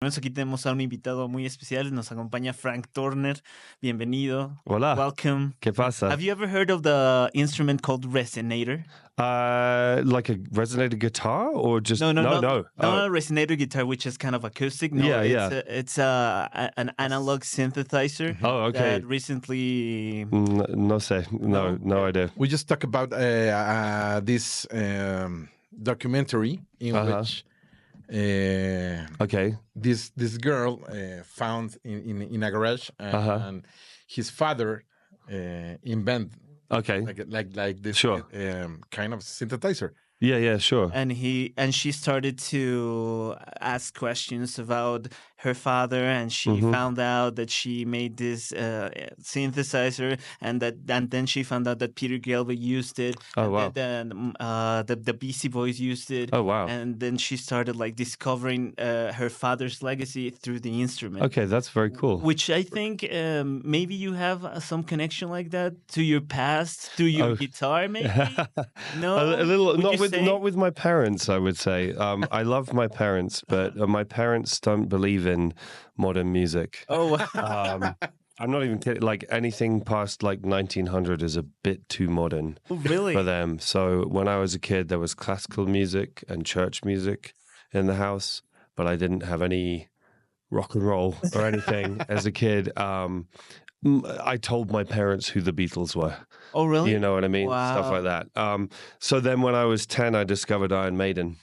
Aquí tenemos a un invitado muy especial. Nos acompaña Frank Turner. Bienvenido. Hola. Welcome. ¿Qué pasa? Have you ever heard of the instrument called resonator? Like a resonator guitar or just No. Oh. Not a resonator guitar, which is kind of acoustic. No, Yeah. It's an analog synthesizer. Oh, okay. That recently. No sé. No idea. We just talked about this documentary in which Okay. this girl found in a garage and his father invented Okay. like this Sure. kind of synthesizer. Yeah, sure. And she started to ask questions about her father, and she found out that she made this synthesizer, and then she found out that Peter Gabriel used it. Oh, and wow. Then the Beastie Boys used it. Oh, wow. And then she started like discovering her father's legacy through the instrument. Okay, that's very cool. Which I think maybe you have some connection like that to your past, to your guitar, maybe. No, a little. Would you say? Not with my parents, I would say. I love my parents, but my parents don't believe in modern music. Oh, wow. I'm not even kidding. Like anything past like 1900 is a bit too modern Really? for them. So when I was a kid, there was classical music and church music in the house, but I didn't have any rock and roll or anything as a kid. I told my parents who the Beatles were. Oh, really? You know what I mean? Wow. Stuff like that. So then when I was 10, I discovered Iron Maiden.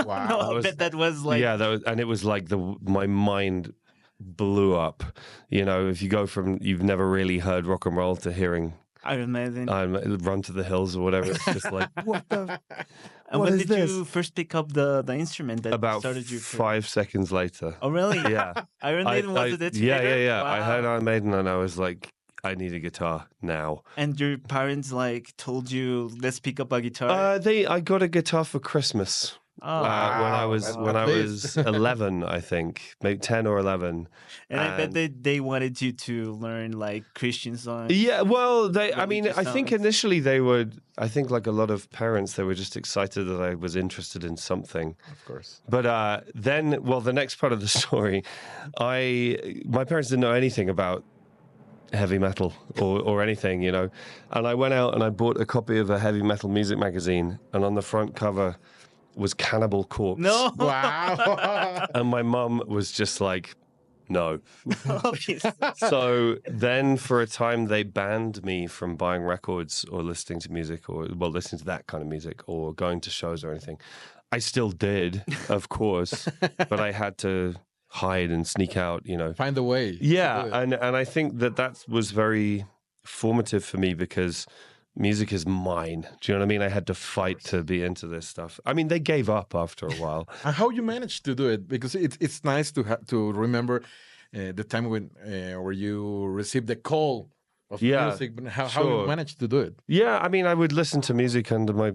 Wow. No, that was like... Yeah, and it was like my mind blew up. You know, if you go from you've never really heard rock and roll to hearing Iron Maiden. Run to the Hills or whatever, it's just like, what the... And what when is did this? you first pick up the instrument that About started your 5 seconds later. Oh, really? Yeah. Iron Maiden was the detonator? Yeah. Wow. I heard Iron Maiden and I was like, I need a guitar now. And your parents like told you, let's pick up a guitar? I got a guitar for Christmas. Oh. When I was 11, I think, maybe 10 or 11. And I bet they wanted you to learn like Christian songs. Yeah, well, I Religious think songs. initially they would, I think like a lot of parents, they were just excited that I was interested in something. Of course. But then, well, the next part of the story, my parents didn't know anything about heavy metal or anything, you know. And I went out and I bought a copy of a heavy metal music magazine, and on the front cover was Cannibal Corpse. No. Wow. And my mum was just like, no. Obviously. So then for a time they banned me from buying records or listening to music or, well, listening to that kind of music or going to shows or anything. I still did, of course, but I had to hide and sneak out, you know. Find a way. Yeah, and I think that was very formative for me because music is mine. Do you know what I mean? I had to fight to be into this stuff. I mean, they gave up after a while. And how you managed to do it? Because it's nice to remember the time when where you received the call of music. But how you managed to do it? Yeah, I mean, I would listen to music under my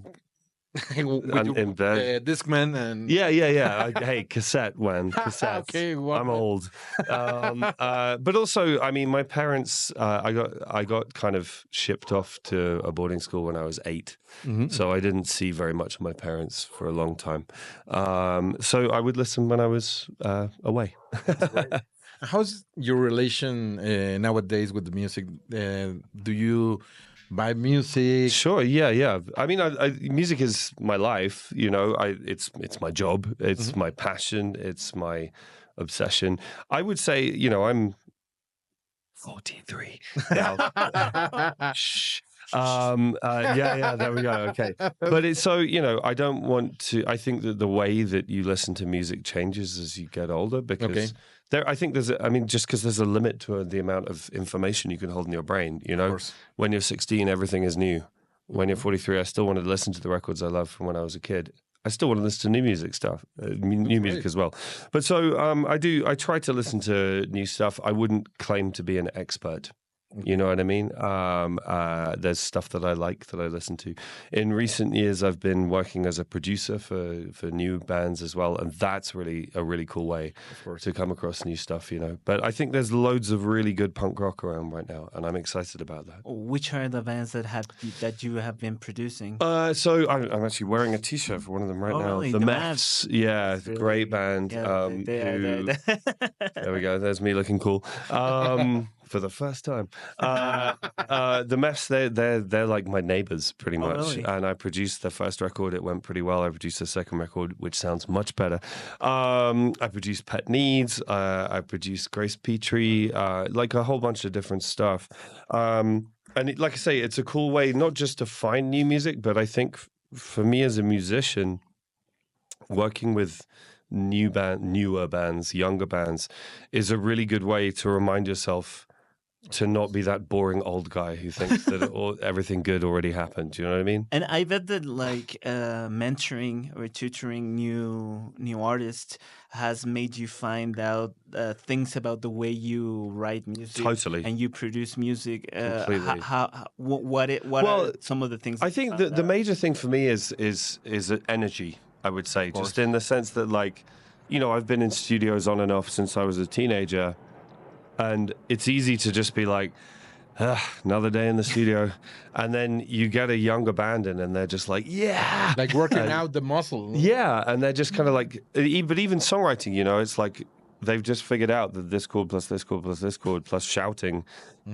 in bed, Discman and hey, cassette, man, cassettes. Okay, I'm old. But also, I mean, my parents. I got kind of shipped off to a boarding school when I was 8, so I didn't see very much of my parents for a long time. So I would listen when I was away. How's your relation nowadays with the music? Do you buy music? Sure, yeah. I mean, music is my life. You know, it's my job. It's my passion. It's my obsession. I would say, you know, I'm 43 now. Shh. There we go. Okay. But it's so, you know, I don't want to, I think that the way that you listen to music changes as you get older because I think just because there's a limit to the amount of information you can hold in your brain, you know, when you're 16, everything is new. When you're 43, I still want to listen to the records I love from when I was a kid. I still want to listen to new music stuff, new music as well. But so I try to listen to new stuff. I wouldn't claim to be an expert. You know what I mean? There's stuff that I like that I listen to. In recent years, I've been working as a producer for new bands as well, and that's really a really cool way to come across new stuff, you know. But I think there's loads of really good punk rock around right now, and I'm excited about that. Which are the bands that you have been producing? So I'm actually wearing a T-shirt for one of them right now. Really? The The Mavs, yeah, really, great band. Yeah, There we go. There's me looking cool for the first time. The Mavs, they're like my neighbors pretty much, really? and I produced their first record. It went pretty well. I produced their second record, which sounds much better. I produced Pet Needs. I produced Grace Petrie, like a whole bunch of different stuff. And like I say, it's a cool way not just to find new music, but I think for me as a musician, working with newer bands, younger bands, is a really good way to remind yourself to not be that boring old guy who thinks that everything good already happened. Do you know what I mean? And I bet that like mentoring or tutoring new artists has made you find out things about the way you write music, Totally, and you produce music. Completely. What are some of the things? I think that the major thing for me is energy. I would say, just in the sense that, like, you know, I've been in studios on and off since I was a teenager. And it's easy to just be like, another day in the studio. And then you get a younger band in and they're just like, yeah. Like working out the muscle. Yeah. And they're just kind of like, but even songwriting, you know, it's like they've just figured out that this chord plus this chord plus this chord plus shouting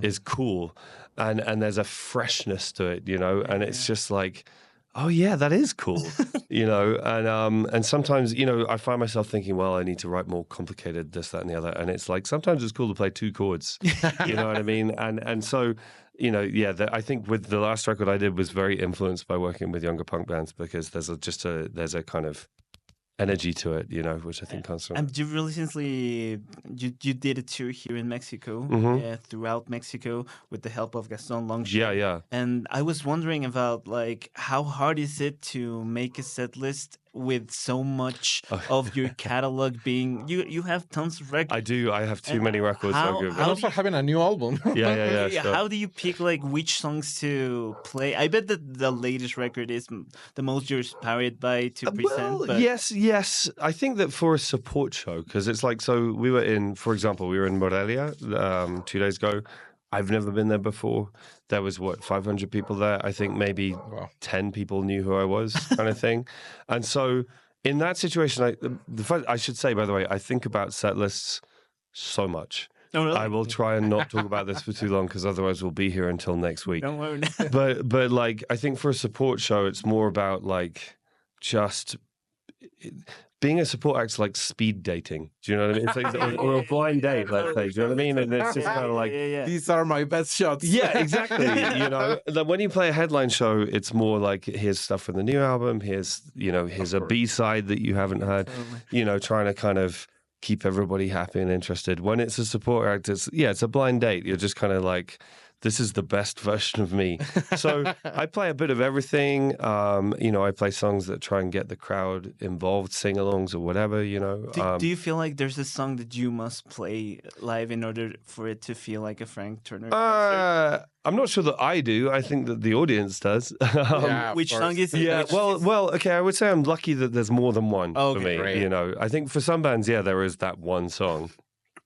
is cool. And there's a freshness to it, you know, and it's just like, oh yeah, that is cool, you know, and sometimes, you know, I find myself thinking, well, I need to write more complicated this, that, and the other, and it's like sometimes it's cool to play two chords, you know what I mean, and so, you know, yeah, I think with the last record I did was very influenced by working with younger punk bands because there's a kind of energy to it, you know, which I think comes from. And you recently you did a tour here in Mexico, throughout Mexico, with the help of Gaston Longchamp. Yeah. And I was wondering about like how hard is it to make a set list with so much of your catalog being you have tons of records. I do. I have too many records. And also having a new album. Yeah. Sure. How do you pick like which songs to play? I bet that the latest record is the most you're inspired by to present. Well, yes. I think that for a support show, because it's like, so we were in, for example, we were in Morelia 2 days ago. I've never been there before. There was, 500 people there? I think maybe 10 people knew who I was, kind of thing. And so in that situation, I should say, by the way, I think about set lists so much. Oh, really? I will try and not talk about this for too long because otherwise we'll be here until next week. Don't worry. But like, I think for a support show, it's more about like just... being a support act's like speed dating. Do you know what I mean? It's like, or a blind date, let's say. Do you know what I mean? And it's just kind of like... These are my best shots. Yeah, exactly. You know, when you play a headline show, it's more like, here's stuff from the new album. Here's a B-side that you haven't heard. You know, trying to kind of keep everybody happy and interested. When it's a support act, it's a blind date. You're just kind of like... this is the best version of me. So I play a bit of everything. I play songs that try and get the crowd involved, sing-alongs or whatever, you know. Do you feel like there's a song that you must play live in order for it to feel like a Frank Turner concert? I'm not sure that I do. I think that the audience does. Which song is it? Yeah, well, okay, I would say I'm lucky that there's more than one for me. Great. You know, I think for some bands, there is that one song.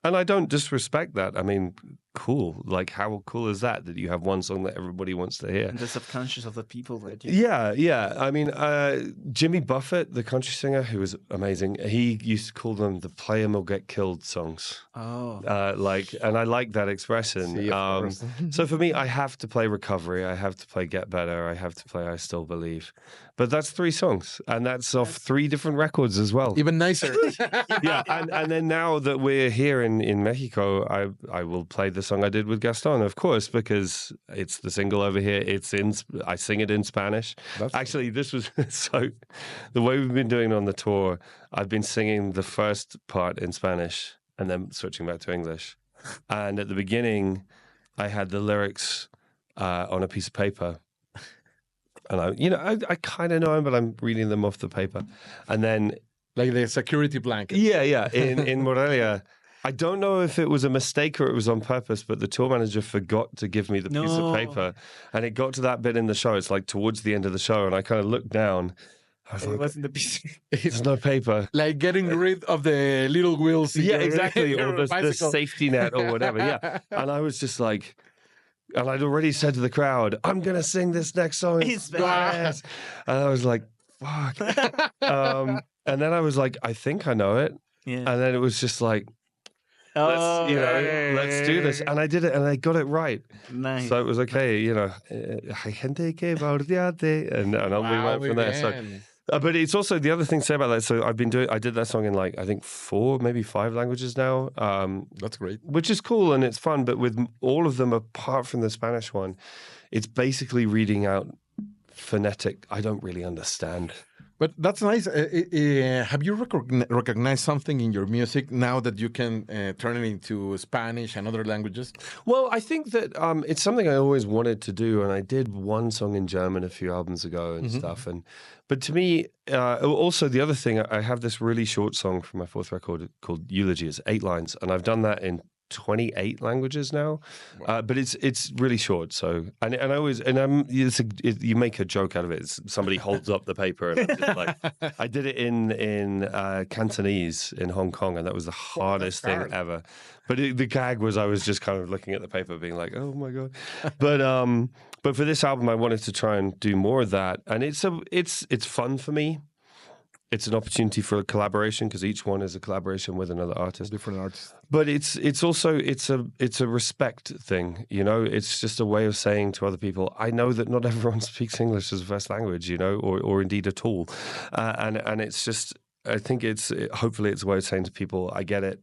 And I don't disrespect that. I mean, cool. Like, how cool is that you have one song that everybody wants to hear? And the subconscious of the people that you... Yeah. I mean, Jimmy Buffett, the country singer, who was amazing, he used to call them the play 'em or get killed songs. Oh. And I like that expression. So for me, I have to play Recovery. I have to play Get Better. I have to play I Still Believe. But that's 3 songs. And that's off 3 different records as well. Even nicer. Yeah. And then now that we're here in Mexico, I will play the song I did with Gaston, of course, because it's the single over here. I sing it in Spanish. Actually, this was so the way we've been doing it on the tour, I've been singing the first part in Spanish and then switching back to English. And at the beginning, I had the lyrics on a piece of paper. And I kind of know them, but I'm reading them off the paper. And then... like the security blanket. Yeah. In Morelia, I don't know if it was a mistake or it was on purpose, but the tour manager forgot to give me the piece of paper. And it got to that bit in the show. It's like towards the end of the show. And I kind of looked down. I was It like, wasn't the piece. there's no paper. Like getting rid of the little wheels. Yeah, exactly. Or the bicycle. safety net or whatever. Yeah. And I was just like, and I'd already said to the crowd, I'm going to sing this next song. It's bad. And I was like, fuck. And then I was like, I think I know it. Yeah. And then it was just like, let's do this. And I did it and I got it right. Nice. So it was okay, you know. Hay gente que va odiarte, and we went from there. So, but it's also the other thing to say about that. So I did that song in like, I think 4, maybe 5 languages now. That's great. Which is cool and it's fun. But with all of them, apart from the Spanish one, it's basically reading out phonetic. I don't really understand. But that's nice. Have you recognized something in your music now that you can turn it into Spanish and other languages? Well, I think that it's something I always wanted to do, and I did one song in German a few albums ago and stuff. But to me, also the other thing, I have this really short song from my 4th record called Eulogy. It's 8 lines, and I've done that in 28 languages now, but it's really short. So and I always you make a joke out of it. Somebody holds up the paper, and I'm just like, I did it in Cantonese in Hong Kong, and that was the hardest thing ever. But the gag was I was just kind of looking at the paper, being like, oh my god. But for this album, I wanted to try and do more of that, and it's fun for me. It's an opportunity for a collaboration because each one is a collaboration with another artist, different artist. But it's also a respect thing, you know. It's just a way of saying to other people, I know that not everyone speaks English as a first language, you know, or indeed at all, and it's just, I think hopefully it's a way of saying to people, I get it,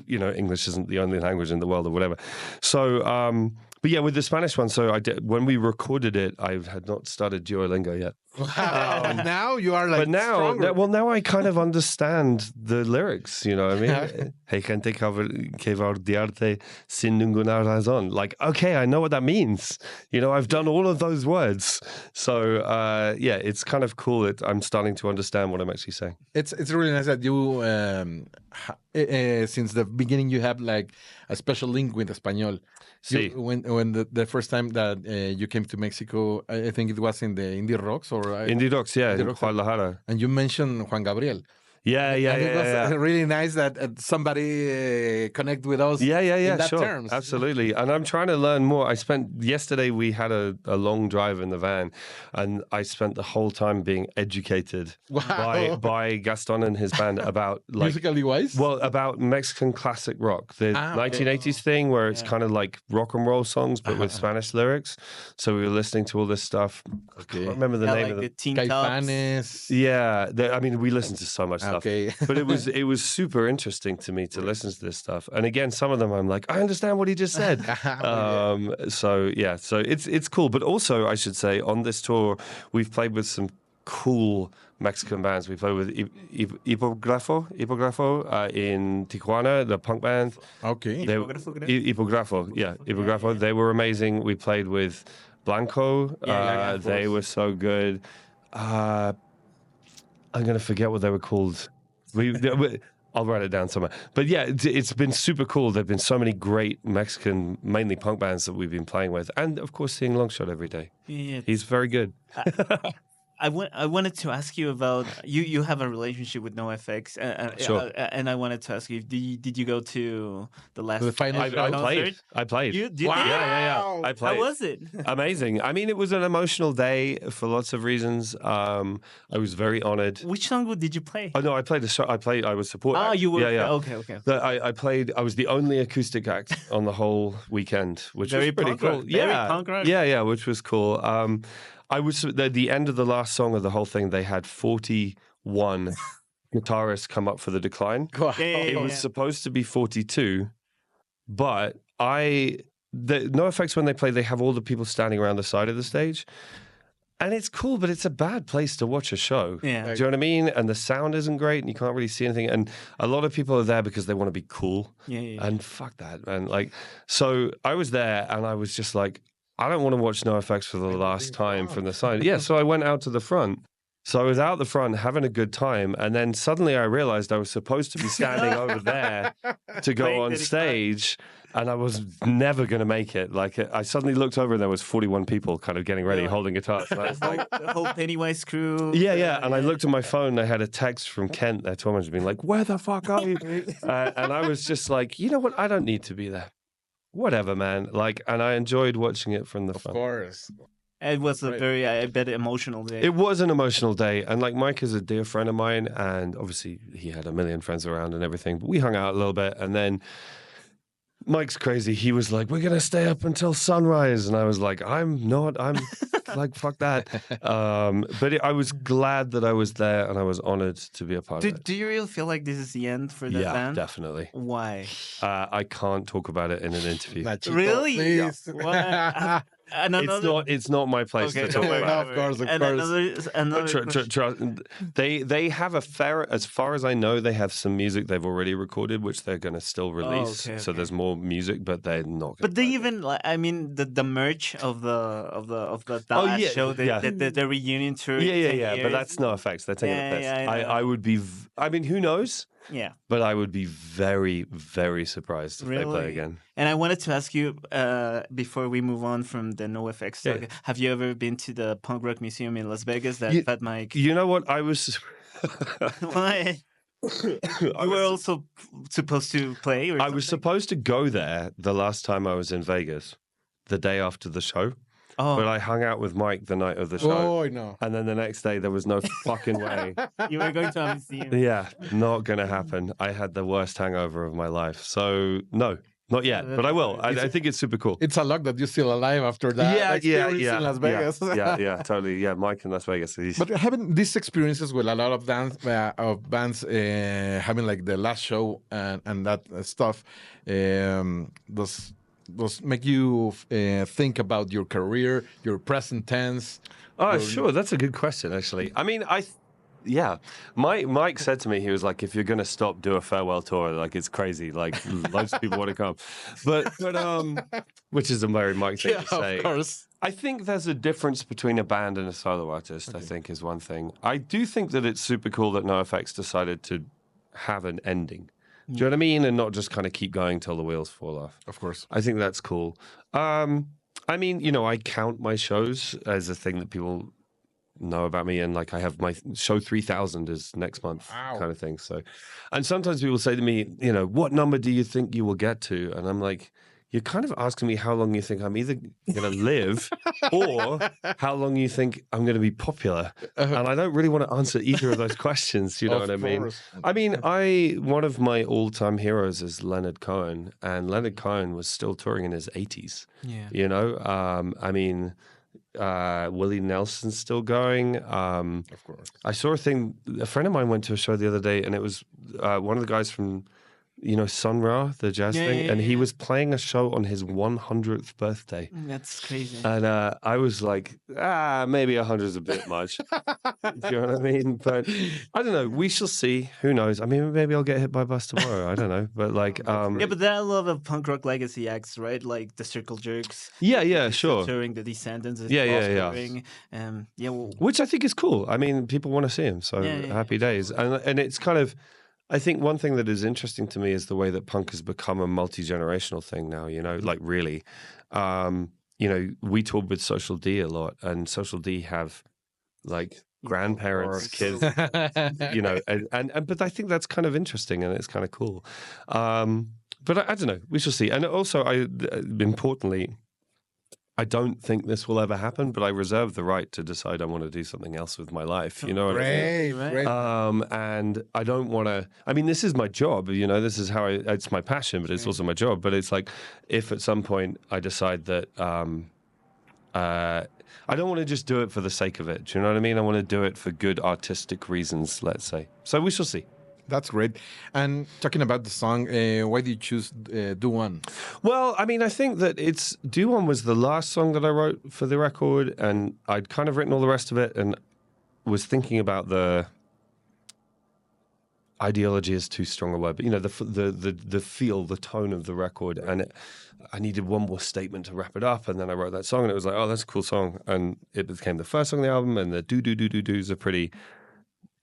you know, English isn't the only language in the world or whatever. So. But yeah, with the Spanish one, so when we recorded it, I had not started Duolingo yet. Wow. Now you are like, but now I kind of understand the lyrics. You know what I mean? Hay gente que va odiarte sin ninguna razón. Like, okay, I know what that means. You know, I've done all of those words. So yeah, it's kind of cool that I'm starting to understand what I'm actually saying. It's really nice that you, since the beginning, you have like a special link with Espanol. Sí. When the first time that you came to Mexico, I think it was in the Indie Rocks Indie Rocks, yeah, in Guadalajara. And you mentioned Juan Gabriel. Yeah. It was really nice that somebody connect with us. Yeah, in that sure, terms. absolutely. And I'm trying to learn more. Yesterday we had a long drive in the van, and I spent the whole time being educated by Gaston and his band about, like, musically wise. Well, about Mexican classic rock, the 1980s thing where it's kind of like rock and roll songs but with Spanish lyrics. So we were listening to all this stuff. I can't remember the name of the it. Teen Caifanes. Yeah, I mean, we listened to so much stuff. Okay. But it was super interesting to me to listen to this stuff. And again, some of them I'm like, I understand what he just said. So yeah, so it's cool. But also, I should say, on this tour, we've played with some cool Mexican bands. We played with Hipografo in Tijuana, the punk band. Okay. Hipografo, yeah, Hipografo. Yeah. They were amazing. We played with Blanco. They were so good. I'm going to forget what they were called. I'll write it down somewhere. But yeah, it's been super cool. There have been so many great Mexican, mainly punk bands that we've been playing with. And of course, seeing Longshot every day. Yeah. He's very good. I wanted to ask you about, you have a relationship with NoFX, sure. And I wanted to ask you, did you go to the last final concert? I played. You did? Wow. Yeah. I played. How was it? Amazing. I mean, it was an emotional day for lots of reasons. I was very honored. Which song did you play? Oh no, I played a show. I was support. Oh, you were. Yeah. Okay. I played. I was the only acoustic act on the whole weekend, which was pretty cool. Very punk rock. Yeah, which was cool. I was at the end of the last song of the whole thing. They had 41 guitarists come up for the decline. It was supposed to be 42, but NoFX when they play, they have all the people standing around the side of the stage. And it's cool, but it's a bad place to watch a show. Yeah. Do you know what I mean? And the sound isn't great, and you can't really see anything. And a lot of people are there because they want to be cool. Yeah. And fuck that, man. Like, so I was there, and I was just like, I don't want to watch NoFX for the last time from the side. Yeah, so I went out to the front. So I was out the front having a good time, and then suddenly I realized I was supposed to be standing over there to go on stage, and I was never going to make it. Like, I suddenly looked over and there was 41 people kind of getting ready, holding guitars. And I was like, the whole Pennywise crew. yeah. And I looked at my phone, I had a text from Kent, their tour manager, being like, where the fuck are you? And I was just like, you know what? I don't need to be there. Whatever, man. Like, and I enjoyed watching it from the front. Of course. It was a very, I bet, emotional day. It was an emotional day. And like, Mike is a dear friend of mine. And obviously he had a million friends around and everything. But we hung out a little bit. And then Mike's crazy. He was like, we're going to stay up until sunrise. And I was like, I'm not. I'm like, fuck that. But I was glad that I was there and I was honored to be a part of it. Do you really feel like this is the end for that band? Yeah, definitely. Why? I can't talk about it in an interview. Nachito, Really? please. Why? And another, It's not my place to talk about. Of course. and another question. They have a fair, as far as I know, they have some music they've already recorded, which they're going to still release. okay, So okay. there's more music, but they're not. But they even, like, I mean, the merch of the last show, the reunion tour. Yeah. But that's no effects. They're taking a piss. I would be. I mean, who knows? Yeah. But I would be very, very surprised if they play again. And I wanted to ask you, before we move on from the NoFX talk, have you ever been to the Punk Rock Museum in Las Vegas that Fat Mike... You know what? I was... Why? You were also supposed to play? Or I was supposed to go there the last time I was in Vegas, the day after the show. Oh. But I hung out with Mike the night of the show. Oh, I know. And then the next day, there was no fucking way. You were going to a museum. Yeah, not going to happen. I had the worst hangover of my life. So, no, not yet. But I will. I think it's super cool. It's a luck that you're still alive after that experience in Las Vegas. Yeah, totally. Yeah, Mike in Las Vegas. But having these experiences with a lot of bands having like the last show and that stuff, does make you think about your career, your present tense? Oh, sure. That's a good question, actually. I mean, Mike said to me, he was like, if you're going to stop, do a farewell tour. Like, it's crazy. Like, loads of people want to come. But which is a very Mike thing to say. Of course. I think there's a difference between a band and a solo artist, I think, is one thing. I do think that it's super cool that NoFX decided to have an ending. Do you know what I mean? And not just kind of keep going till the wheels fall off. Of course. I think that's cool. I mean, you know, I count my shows as a thing that people know about me. And like, I have my show 3000 is next month kind of thing. So, and sometimes people say to me, you know, what number do you think you will get to? And I'm like, you're kind of asking me how long you think I'm either going to live or how long you think I'm going to be popular. And I don't really want to answer either of those questions. You know what I mean? I mean, one of my all-time heroes is Leonard Cohen, and Leonard Cohen was still touring in his 80s. Yeah. You know, I mean, Willie Nelson's still going. Of course. I saw a friend of mine went to a show the other day, and it was one of the guys from, you know, Sun Ra, the jazz thing, and he was playing a show on his 100th birthday. That's crazy. And I was like, maybe 100 is a bit much. Do you know what I mean? But I don't know. We shall see. Who knows? I mean, maybe I'll get hit by a bus tomorrow. I don't know. But like, yeah, but there are a lot of punk rock legacy acts, right? Like the Circle Jerks. Yeah, sure. Touring the Descendants. Yeah. Which I think is cool. I mean, people want to see him, so happy days. And it's kind of, I think one thing that is interesting to me is the way that punk has become a multi-generational thing now, you know, like really. You know, we toured with Social D a lot, and Social D have like grandparents, kids, you know, and but I think that's kind of interesting and it's kind of cool. But I don't know, we shall see. And also, importantly, I don't think this will ever happen, but I reserve the right to decide I want to do something else with my life. You know what I mean? Great. And I don't want to, I mean, this is my job, you know, this is how it's my passion, but it's also my job. But it's like, if at some point I decide that I don't want to just do it for the sake of it. Do you know what I mean? I want to do it for good artistic reasons, let's say. So we shall see. That's great. And talking about the song, why did you choose Do One? Well, I mean, I think that Do One was the last song that I wrote for the record, and I'd kind of written all the rest of it and was thinking about ideology is too strong a word, but the feel, the tone of the record, and I needed one more statement to wrap it up, and then I wrote that song, and it was like, oh, that's a cool song, and it became the first song on the album, and the do-do-do-do-dos are pretty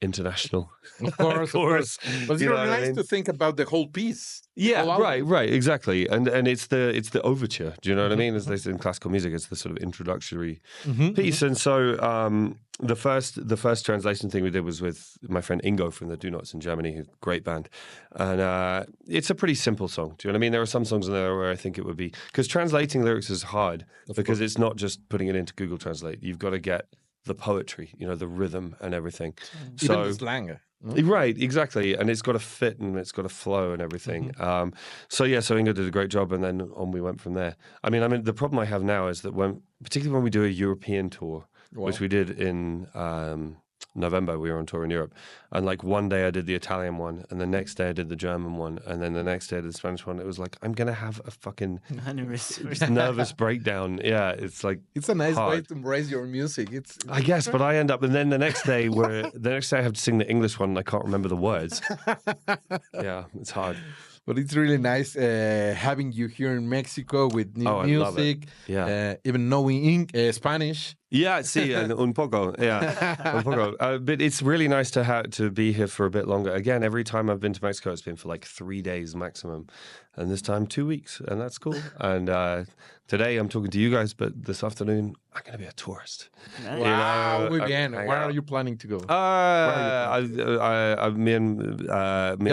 international. Of course. But it's really nice to think about the whole piece. Yeah, right, exactly. And it's the overture. Do you know what I mean? As they say in classical music, it's the sort of introductory piece. And so the first translation thing we did was with my friend Ingo from the Do Nots in Germany, who's a great band. And it's a pretty simple song. Do you know what I mean? There are some songs in there where I think it would be, because translating lyrics is hard, because it's not just putting it into Google Translate. You've got to get the poetry, the rhythm and everything. Even the slang. Right, exactly. And it's got to fit and it's got to flow and everything. So Ingo did a great job, and then on we went from there. I mean, the problem I have now is that particularly when we do a European tour, which we did in November, we were on tour in Europe, and like one day I did the Italian one, and the next day I did the German one, and then the next day I did the Spanish one. It was like, I'm gonna have a fucking nervous breakdown. Yeah, it's like, it's a nice way to embrace your music. I guess, but I end up, and then the next day I have to sing the English one, and I can't remember the words. Yeah, it's hard. But it's really nice having you here in Mexico with new music. Yeah. Even knowing Spanish. Yeah, sí, un poco. Yeah, un poco. But it's really nice to be here for a bit longer. Again, every time I've been to Mexico, it's been for like 3 days maximum. And this time 2 weeks, and that's cool. And today I'm talking to you guys, but this afternoon I'm going to be a tourist. Nice. Wow, muy bien. Where are you planning to go? Get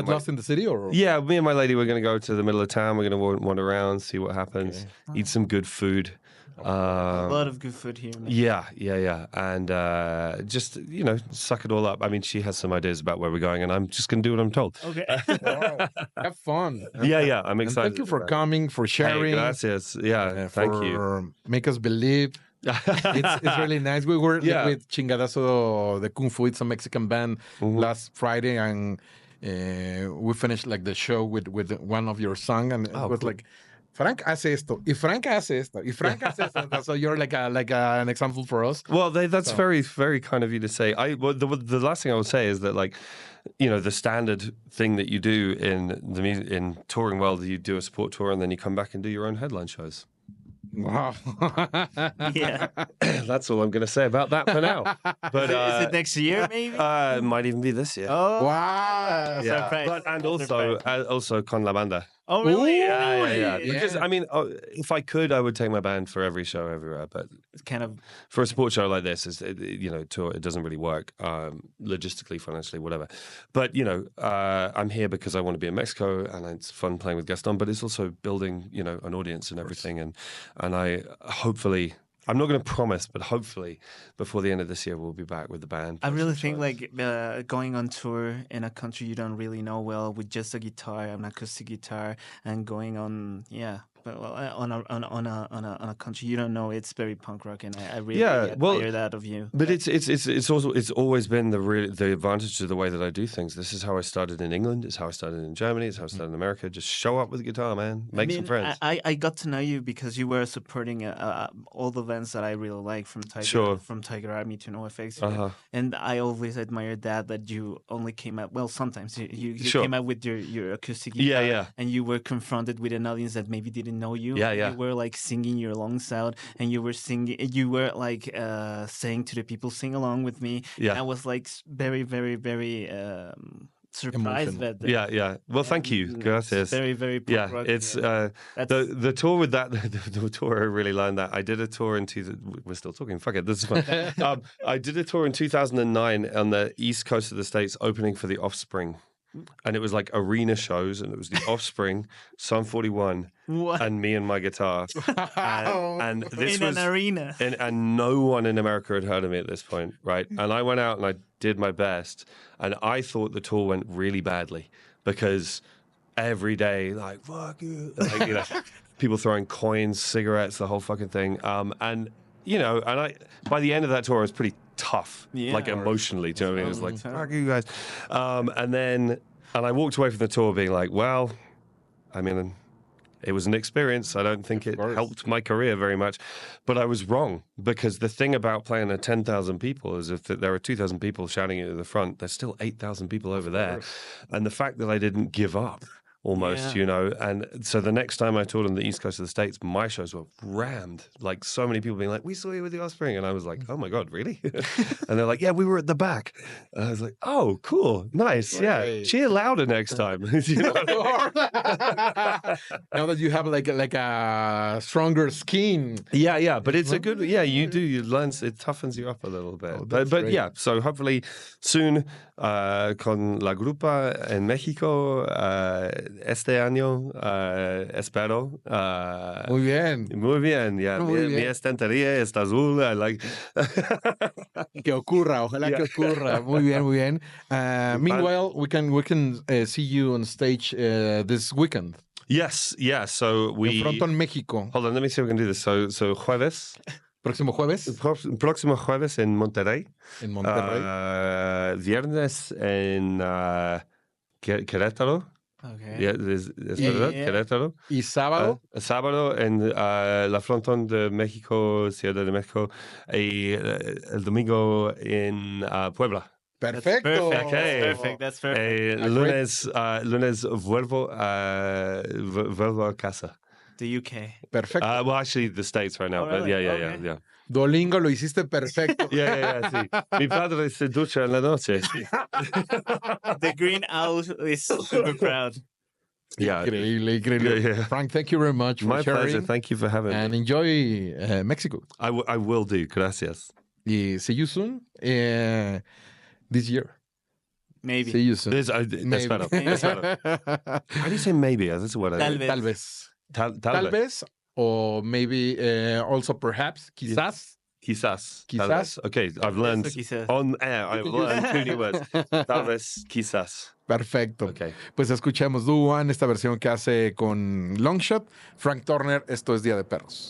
lost in the city, or? Yeah, me and my lady, we're going to go to the middle of town. We're going to wander around, see what happens, eat some good food. A lot of good food here. Yeah. And just, suck it all up. I mean, she has some ideas about where we're going, and I'm just going to do what I'm told. Okay. Wow. Have fun. Yeah, I'm excited. And thank you for coming, for sharing. Hey, gracias. Yeah, thank you. Make us believe. It's really nice. We were with Chingadazo, the Kung Fu. It's a Mexican band last Friday, and we finished like the show with one of your songs, and it was cool. Like, Frank hace esto, y Frank hace esto, y Frank hace esto. So you're like an example for us. Well, that's very, very kind of you to say. The last thing I would say is that, like, the standard thing that you do in touring world, you do a support tour and then you come back and do your own headline shows. Wow. Yeah. That's all I'm going to say about that for now. But is it next year, maybe? It might even be this year. Oh, wow. Yeah. But, and also con la banda. Oh, really? Yeah. Because, I mean, if I could, I would take my band for every show everywhere. But it's kind of, for a sports show like this, tour, it doesn't really work logistically, financially, whatever. But, I'm here because I want to be in Mexico, and it's fun playing with Gaston, but it's also building, an audience and everything. And I hopefully, I'm not going to promise, but hopefully before the end of this year, we'll be back with the band. I really think going on tour in a country you don't really know well with just a guitar, an acoustic guitar, and going on, on a country you don't know, it's very punk rock, and I really admire that of you. But it's always been the advantage of the way that I do things. This is how I started in England. It's how I started in Germany. It's how I started in America. Just show up with a guitar, man. Make some friends. I got to know you because you were supporting all the bands that I really like, from Tiger Army to NoFX, and I always admired that you only came out. Well, sometimes you came out with your acoustic guitar, and you were confronted with an audience that maybe didn't know you. You were like singing your lungs out, and you were like saying to the people, "Sing along with me." And I was like very, very, very surprised that. Well, thank you. Gracias. Very, very punk rock. It's the tour with that. The tour I really learned that. I did a tour we're still talking. Fuck it. This is fun. I did a tour in 2009 on the east coast of the States, opening for the Offspring. And it was like arena shows, and it was the Offspring, Sum 41, and me and my guitar. And this in an arena. And no one in America had heard of me at this point, right? And I went out and I did my best. And I thought the tour went really badly because every day, like, fuck you. Like, people throwing coins, cigarettes, the whole fucking thing. And by the end of that tour, I was pretty tough, like emotionally. Do you know what I mean? It was like, fuck you guys. And I walked away from the tour being like, well, I mean, It was an experience. I don't think it helped my career very much, but I was wrong, because the thing about playing to 10,000 people is if there are 2,000 people shouting at the front, there's still 8,000 people over there. And the fact that I didn't give up almost, and so the next time I toured on the East Coast of the States, my shows were rammed. Like, so many people being like, we saw you with the Offspring. And I was like, oh my God, really? And they're like, yeah, we were at the back. And I was like, oh, cool. Nice. Yeah. Cheer louder next time. Now that you have like a stronger skin. Yeah. But it's a good, you learn, it toughens you up a little bit. But yeah, so hopefully soon con la grupa en México, este año, espero. Muy bien. Muy bien, yeah. Mi estantería está azul. I like. Que ocurra, ojalá que ocurra. Muy bien, muy bien. Meanwhile, we can see you on stage this weekend. Yes, yeah. So we. En Fronton, México. Hold on, let me see if we can do this. So jueves. Próximo jueves. Próximo jueves en Monterrey. En Monterrey. Viernes en Querétaro. Okay. Es verdad, Querétaro. ¿Y sábado? Sábado en la Frontón de México, Ciudad de México. Y el domingo en Puebla. Perfecto. That's perfect. Lunes vuelvo a casa. The UK. Perfecto. Well, actually, the States right now. Oh, really? But yeah. Duolingo lo hiciste perfecto. Sí. Mi padre se ducha en la noche. The green owl is super proud. Yeah. Increíble. Yeah. Frank, thank you very much for My sharing. pleasure. Thank you for having me. And enjoy Mexico. I will do. Gracias. Y see you soon this year. Maybe. See you soon. Espero. How do you say maybe? That's what Tal vez. Tal vez. Or maybe also perhaps. Quizás. Quizás. Okay, I've learned on air. I've learned 2 new words. Tal vez, quizás. Perfecto. Okay. Pues escuchemos Duan, esta versión que hace con Longshot. Frank Turner, esto es Día de Perros.